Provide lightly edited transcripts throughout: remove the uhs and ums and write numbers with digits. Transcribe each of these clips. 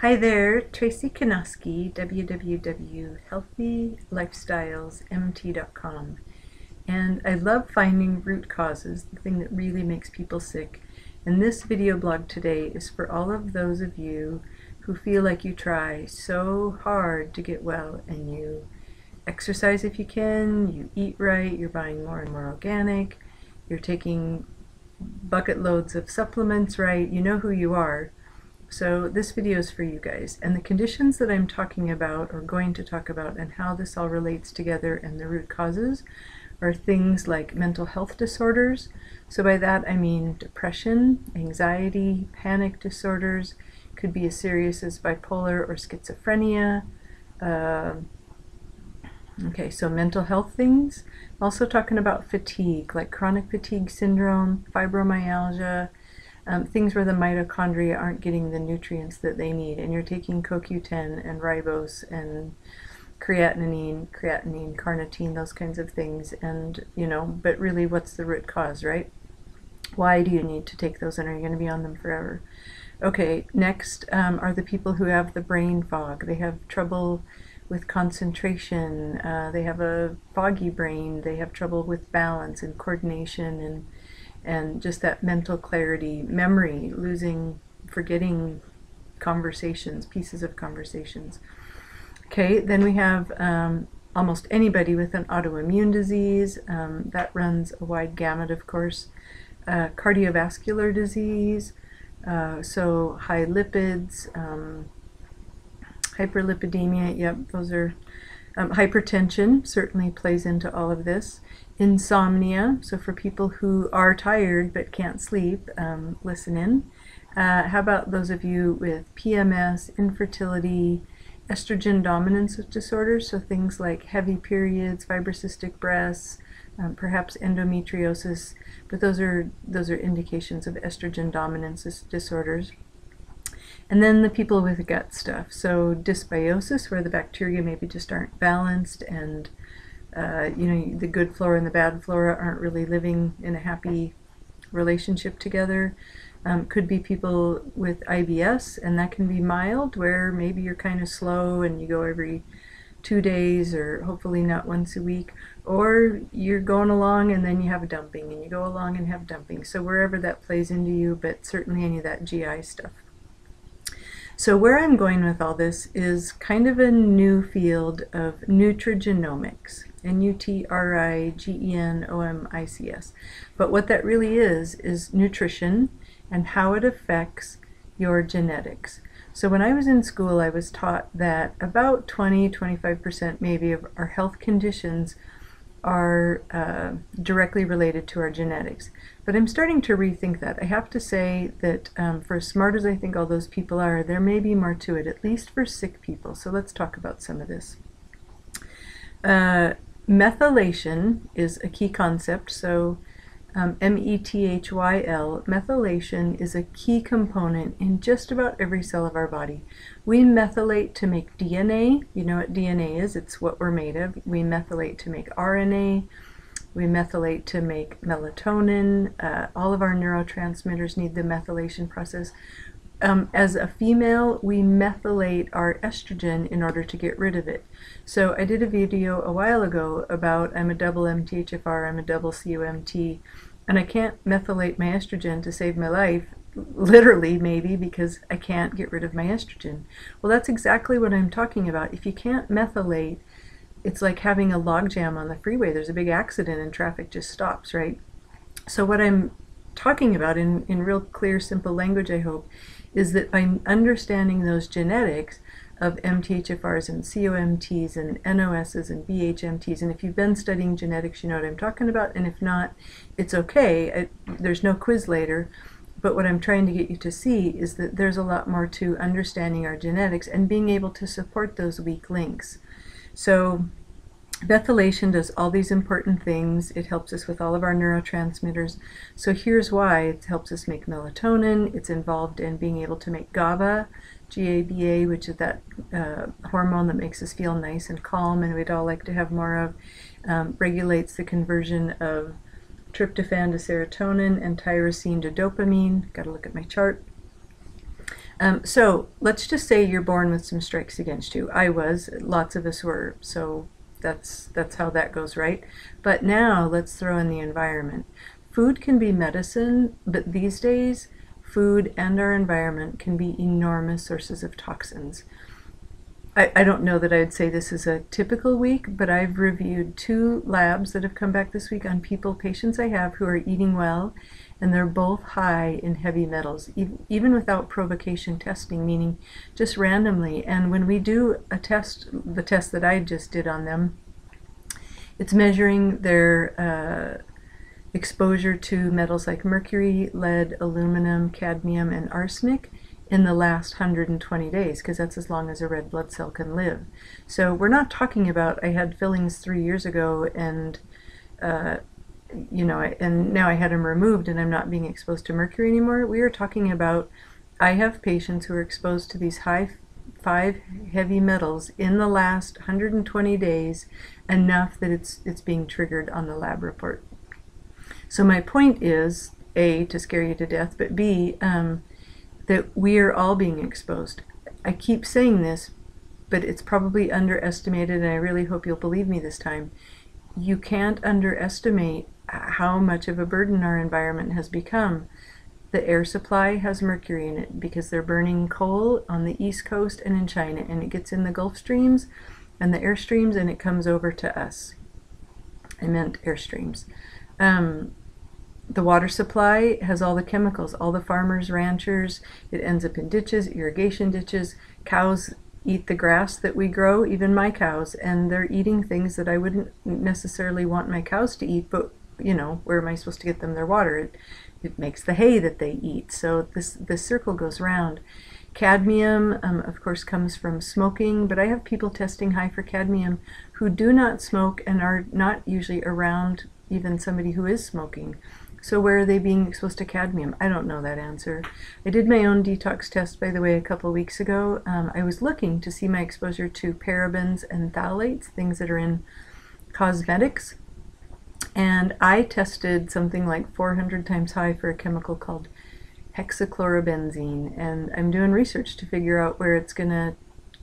Hi there, Tracy Kanoski, www.healthylifestylesmt.com. And I love finding root causes, the thing that really makes people sick. And this video blog today is for all of those of you who feel like you try so hard to get well, and you exercise if you can, you eat right, you're buying more and more organic, you're taking bucket loads of supplements right, you know who you are. So this video is for you guys, and the conditions that I'm talking about or going to talk about and how this all relates together and the root causes are things like mental health disorders. So by that I mean depression, anxiety, panic disorders, could be as serious as bipolar or schizophrenia. Okay, so mental health things. Also talking about fatigue, like chronic fatigue syndrome, fibromyalgia, things where the mitochondria aren't getting the nutrients that they need, and you're taking CoQ10 and ribose and creatinine, carnitine, those kinds of things, and but really, what's the root cause, right? Why do you need to take those, and are you going to be on them forever? Okay, next are the people who have the brain fog. They have trouble with concentration, they have a foggy brain, they have trouble with balance and coordination and just that mental clarity, memory, forgetting conversations, pieces of conversations. Okay, then we have almost anybody with an autoimmune disease. That runs a wide gamut, of course. Cardiovascular disease, so high lipids, hyperlipidemia, yep, those are hypertension certainly plays into all of this. Insomnia, so for people who are tired but can't sleep, listen in. How about those of you with PMS, infertility, estrogen dominance disorders, so things like heavy periods, fibrocystic breasts, perhaps endometriosis, but those are indications of estrogen dominance disorders. And then the people with gut stuff, so dysbiosis, where the bacteria maybe just aren't balanced, and the good flora and the bad flora aren't really living in a happy relationship together. Could be people with IBS, and that can be mild, where maybe you're kind of slow and you go every 2 days, or hopefully not once a week, or you're going along and then you have a dumping, and you go along and have dumping. So wherever that plays into you, but certainly any of that GI stuff. So where I'm going with all this is kind of a new field of nutrigenomics, Nutrigenomics. But what that really is nutrition and how it affects your genetics. So when I was in school, I was taught that about 20–25% maybe of our health conditions are directly related to our genetics. But I'm starting to rethink that. I have to say that for as smart as I think all those people are, there may be more to it, at least for sick people. So let's talk about some of this. Methylation is a key concept. So methyl, methylation is a key component in just about every cell of our body. We methylate to make DNA. You know what DNA is? It's what we're made of. We methylate to make RNA. We methylate to make melatonin. All of our neurotransmitters need the methylation process. As a female, we methylate our estrogen in order to get rid of it. So I did a video a while ago about I'm a double MTHFR, I'm a double COMT, and I can't methylate my estrogen to save my life, literally maybe, because I can't get rid of my estrogen. Well, that's exactly what I'm talking about. If you can't methylate, it's like having a logjam on the freeway. There's a big accident and traffic just stops, right? So what I'm talking about in real clear, simple language, I hope, is that by understanding those genetics of MTHFRs and COMTs and NOSs and BHMTs, and if you've been studying genetics, you know what I'm talking about, and if not, it's okay. There's no quiz later, but what I'm trying to get you to see is that there's a lot more to understanding our genetics and being able to support those weak links. So methylation does all these important things. It helps us with all of our neurotransmitters. So here's why. It helps us make melatonin. It's involved in being able to make GABA, GABA, which is that hormone that makes us feel nice and calm, and we'd all like to have more of. Regulates the conversion of tryptophan to serotonin and tyrosine to dopamine. Got to look at my chart. So let's just say you're born with some strikes against you. I was, lots of us were, so that's how that goes, right? But now let's throw in the environment. Food can be medicine, but these days food and our environment can be enormous sources of toxins. I don't know that I'd say this is a typical week, but I've reviewed 2 labs that have come back this week on patients I have who are eating well, and they're both high in heavy metals, even without provocation testing, meaning just randomly. And when we do a test, the test that I just did on them, it's measuring their exposure to metals like mercury, lead, aluminum, cadmium, and arsenic in the last 120 days, because that's as long as a red blood cell can live. So we're not talking about I had fillings 3 years ago and and now I had them removed and I'm not being exposed to mercury anymore. We are talking about I have patients who are exposed to these high 5 heavy metals in the last 120 days, enough that it's being triggered on the lab report. So my point is, A, to scare you to death, but B, that we are all being exposed. I keep saying this, but it's probably underestimated, and I really hope you'll believe me this time. You can't underestimate how much of a burden our environment has become. The air supply has mercury in it because they're burning coal on the East Coast and in China, and it gets in the Gulf streams and the airstreams, and it comes over to us. I meant airstreams. The water supply has all the chemicals, all the farmers, ranchers. It ends up in ditches, irrigation ditches. Cows eat the grass that we grow, even my cows, and they're eating things that I wouldn't necessarily want my cows to eat, but where am I supposed to get them their water? It makes the hay that they eat. So this circle goes round. Cadmium, of course, comes from smoking, but I have people testing high for cadmium who do not smoke and are not usually around even somebody who is smoking. So where are they being exposed to cadmium? I don't know that answer. I did my own detox test, by the way, a couple weeks ago. I was looking to see my exposure to parabens and phthalates, things that are in cosmetics. And I tested something like 400 times high for a chemical called hexachlorobenzene. And I'm doing research to figure out where it's gonna,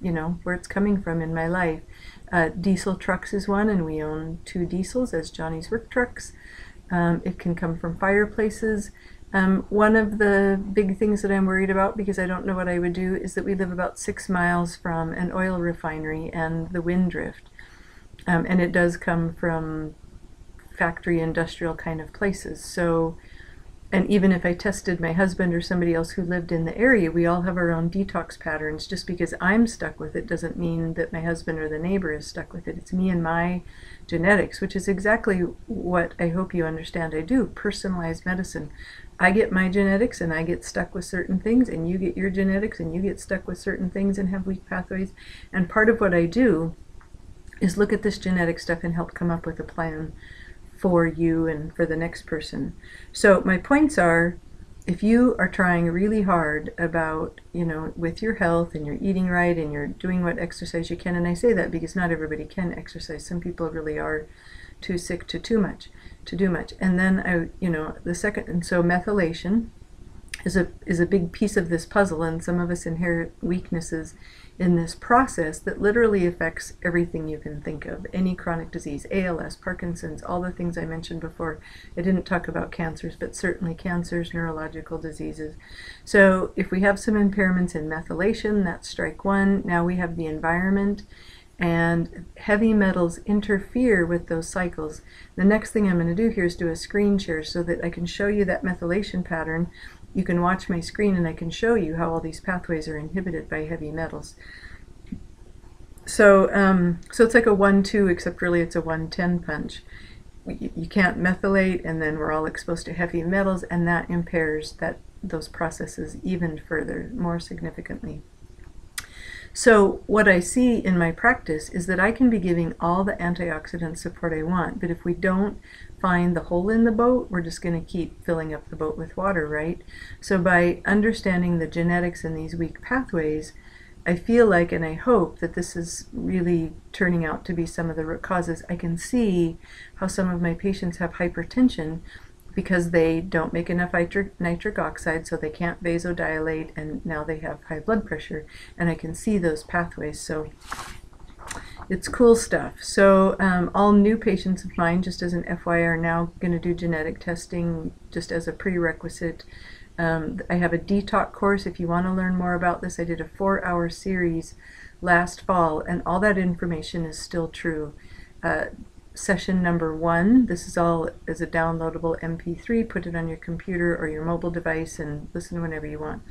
where it's coming from in my life. Diesel trucks is one, and we own 2 diesels as Johnny's work trucks. It can come from fireplaces. One of the big things that I'm worried about, because I don't know what I would do, is that we live about 6 miles from an oil refinery and the wind drift. And it does come from factory industrial kind of places. So, and even if I tested my husband or somebody else who lived in the area, we all have our own detox patterns. Just because I'm stuck with it doesn't mean that my husband or the neighbor is stuck with it. It's me and my genetics, which is exactly what I hope you understand I do, personalized medicine. I get my genetics and I get stuck with certain things, and you get your genetics and you get stuck with certain things and have weak pathways. And part of what I do is look at this genetic stuff and help come up with a plan for you and for the next person. So my points are, if you are trying really hard about, with your health and you're eating right and you're doing what exercise you can, and I say that because not everybody can exercise. Some people really are too sick to do much. And then the second, and so methylation is a big piece of this puzzle, and some of us inherit weaknesses in this process that literally affects everything you can think of. Any chronic disease, ALS, Parkinson's, all the things I mentioned before. I didn't talk about cancers, but certainly cancers, neurological diseases. So if we have some impairments in methylation, that's strike 1. Now we have the environment, and heavy metals interfere with those cycles. The next thing I'm going to do here is do a screen share so that I can show you that methylation pattern. You can watch my screen and I can show you how all these pathways are inhibited by heavy metals. So, so it's like a 1-2, except really it's a 1-10 punch. You can't methylate, and then we're all exposed to heavy metals, and that impairs those processes even further, more significantly. So what I see in my practice is that I can be giving all the antioxidant support I want, but if we don't find the hole in the boat, we're just going to keep filling up the boat with water, right? So by understanding the genetics in these weak pathways, I feel like, and I hope that this is really turning out to be some of the root causes. I can see how some of my patients have hypertension because they don't make enough nitric oxide, so they can't vasodilate, and now they have high blood pressure, and I can see those pathways. So it's cool stuff. So all new patients of mine, just as an FYI, are now going to do genetic testing just as a prerequisite. I have a detox course if you want to learn more about this. I did a 4-hour series last fall, and all that information is still true. Session number 1, this is all as a downloadable MP3. Put it on your computer or your mobile device and listen whenever you want.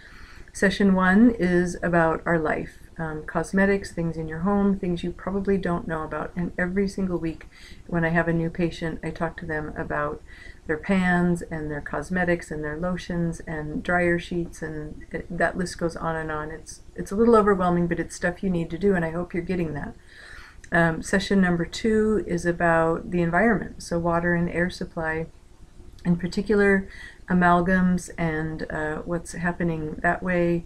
Session 1 is about our life, cosmetics, things in your home, things you probably don't know about. And every single week when I have a new patient, I talk to them about their pans and their cosmetics and their lotions and dryer sheets, and that list goes on and on. It's a little overwhelming, but it's stuff you need to do, and I hope you're getting that. Session number 2 is about the environment, so water and air supply, in particular amalgams and what's happening that way.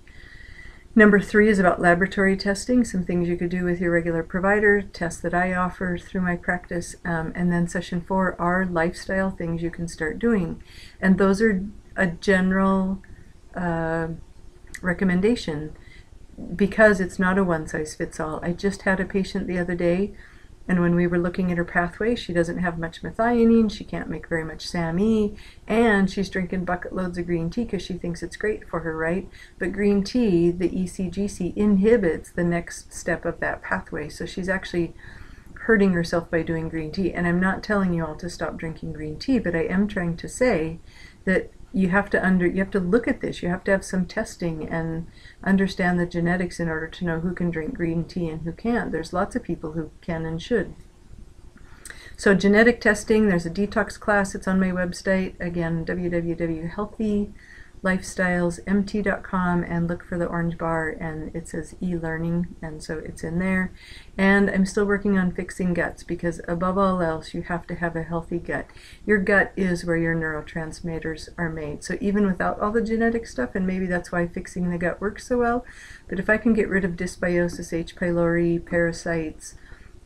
Number 3 is about laboratory testing, some things you could do with your regular provider, tests that I offer through my practice. And then session 4 are lifestyle things you can start doing. And those are a general recommendation, because it's not a one-size-fits-all. I just had a patient the other day, and when we were looking at her pathway, she doesn't have much methionine, she can't make very much SAMe, and she's drinking bucket loads of green tea because she thinks it's great for her, right? But green tea, the ECGC, inhibits the next step of that pathway, so she's actually hurting herself by doing green tea. And I'm not telling you all to stop drinking green tea, but I am trying to say that you have to look at this. You have to have some testing and understand the genetics in order to know who can drink green tea and who can't. There's lots of people who can and should. So genetic testing, there's a detox class. It's on my website. Again, www.healthylifestylesmt.com, and look for the orange bar, and it says e-learning, and so it's in there. And I'm still working on fixing guts, because above all else, you have to have a healthy gut. Your gut is where your neurotransmitters are made. So even without all the genetic stuff, and maybe that's why fixing the gut works so well, but if I can get rid of dysbiosis, H. pylori, parasites,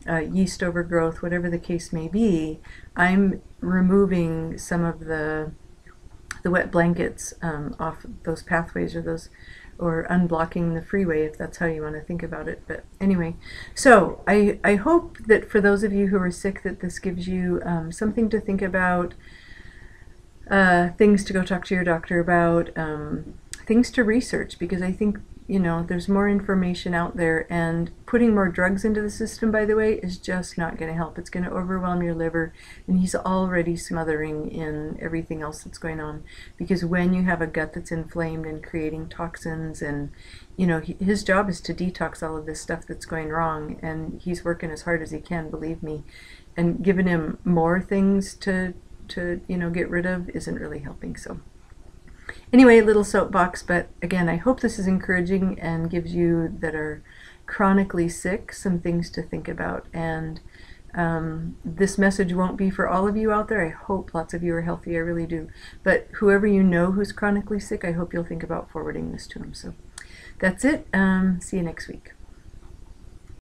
yeast overgrowth, whatever the case may be, I'm removing some of the wet blankets off those pathways, or unblocking the freeway, if that's how you want to think about it. But anyway, so I hope that for those of you who are sick, that this gives you something to think about, things to go talk to your doctor about, things to research, because I think, you know, there's more information out there, and putting more drugs into the system, by the way, is just not going to help. It's going to overwhelm your liver, and he's already smothering in everything else that's going on, because when you have a gut that's inflamed and creating toxins, and, you know, his job is to detox all of this stuff that's going wrong, and he's working as hard as he can, believe me, and giving him more things to you know, get rid of isn't really helping. So anyway, little soapbox, but again, I hope this is encouraging and gives you that are chronically sick some things to think about. And this message won't be for all of you out there. I hope lots of you are healthy, I really do. But whoever you know who's chronically sick, I hope you'll think about forwarding this to them. So that's it. See you next week.